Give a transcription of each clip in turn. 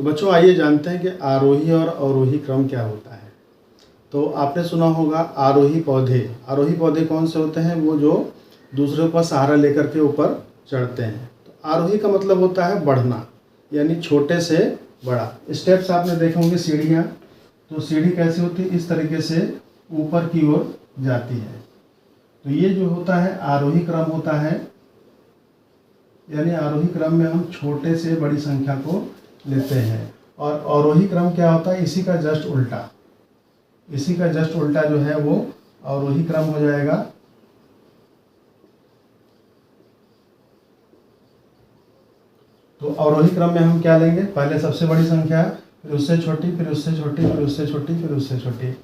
बच्चों आइए जानते हैं कि आरोही और अवरोही क्रम क्या होता है। तो आपने सुना होगा आरोही पौधे। आरोही पौधे कौन से होते हैं? वो जो दूसरों का सहारा लेकर के ऊपर चढ़ते हैं। तो आरोही का मतलब होता है बढ़ना, यानी छोटे से बड़ा। स्टेप्स आपने देखे होंगे, सीढ़ियाँ। तो सीढ़ी कैसी होती है? इस तरीके से ऊपर की ओर जाती है। तो ये जो होता है आरोही क्रम होता है, यानी आरोही क्रम में हम छोटे से बड़ी संख्या को लेते हैं। और अवरोही क्रम क्या होता है? इसी का जस्ट उल्टा। इसी का जस्ट उल्टा जो है वो अवरोही क्रम हो जाएगा। तो अवरोही क्रम में हम क्या लेंगे? पहले सबसे बड़ी संख्या, फिर उससे छोटी, फिर उससे छोटी, फिर उससे छोटी, फिर उससे छोटी,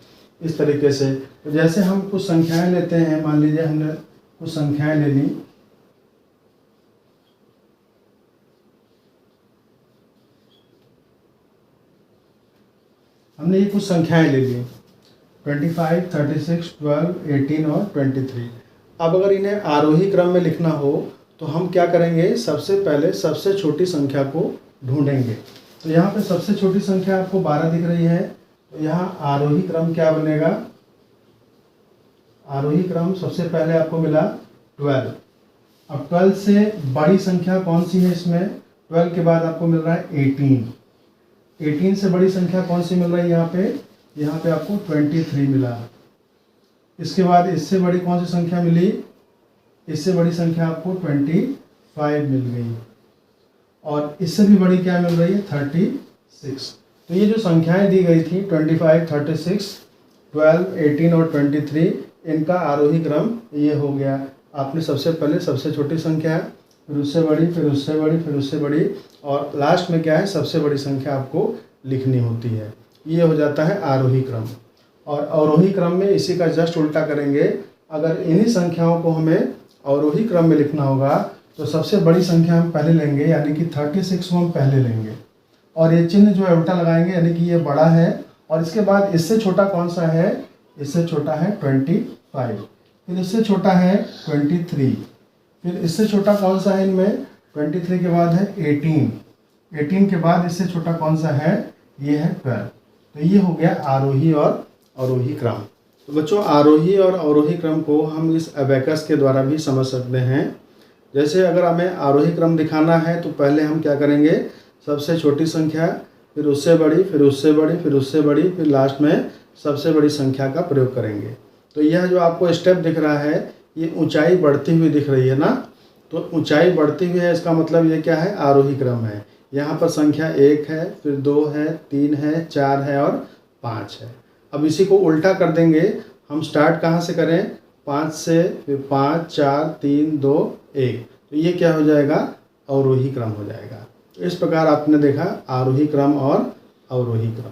इस तरीके से। तो जैसे हम कुछ संख्याएं लेते हैं, मान लीजिए हमने कुछ संख्याएं ले ली। हमने ये कुछ संख्याएं ले ली 25, 36, 12, 18 और 23। अब अगर इन्हें आरोही क्रम में लिखना हो तो हम क्या करेंगे? सबसे पहले सबसे छोटी संख्या को ढूंढेंगे। तो यहाँ पे सबसे छोटी संख्या आपको 12 दिख रही है। तो यहाँ आरोही क्रम क्या बनेगा? आरोही क्रम सबसे पहले आपको मिला 12। अब 12 से बड़ी संख्या कौन सी है इसमें? 12 के बाद आपको मिल रहा है 18। 18 से बड़ी संख्या कौन सी मिल रही है यहाँ पे? यहाँ पे आपको 23 मिला। इसके बाद इससे बड़ी कौन सी संख्या मिली? इससे बड़ी संख्या आपको 25 मिल गई। और इससे भी बड़ी क्या मिल रही है? 36। तो ये जो संख्याएं दी गई थी 25, 36, 12, 18 और 23, इनका आरोही क्रम ये हो गया। आपने सबसे पहले सबसे छोटी संख्या, फिर उससे बड़ी, फिर उससे बड़ी, फिर उससे बड़ी, और लास्ट में क्या है? सबसे बड़ी संख्या आपको लिखनी होती है। ये हो जाता है आरोही क्रम। और अवरोही क्रम में इसी का जस्ट उल्टा करेंगे। अगर इन्हीं संख्याओं को हमें अवरोही क्रम में लिखना होगा तो सबसे बड़ी संख्या हम पहले लेंगे, यानी कि 36 को हम पहले लेंगे, और ये चिन्ह जो है उल्टा लगाएंगे, यानी कि ये बड़ा है। और इसके बाद इससे छोटा कौन सा है? इससे छोटा है 25, फिर इससे छोटा है 23, फिर इससे छोटा कौन सा है इनमें? 23 के बाद है 18, 18 के बाद इससे छोटा कौन सा है? ये है 12। तो ये हो गया आरोही और अवरोही क्रम। तो बच्चों आरोही और अवरोही क्रम को हम इस अबेकस के द्वारा भी समझ सकते हैं। जैसे अगर हमें आरोही क्रम दिखाना है तो पहले हम क्या करेंगे? सबसे छोटी संख्या, फिर उससे बड़ी, फिर उससे बड़ी, फिर उससे बड़ी, फिर लास्ट में सबसे बड़ी संख्या का प्रयोग करेंगे। तो यह जो आपको स्टेप दिख रहा है, ये ऊंचाई बढ़ती हुई दिख रही है ना। तो ऊंचाई बढ़ती हुई है, इसका मतलब ये क्या है? आरोही क्रम है। यहाँ पर संख्या 1 है, फिर 2 है, 3 है, 4 है और 5 है। अब इसी को उल्टा कर देंगे। हम स्टार्ट कहाँ से करें? 5 से, फिर 5, 4, 3, 2, 1। तो ये क्या हो जाएगा? अवरोही क्रम हो जाएगा। इस प्रकार आपने देखा आरोही क्रम और अवरोही क्रम।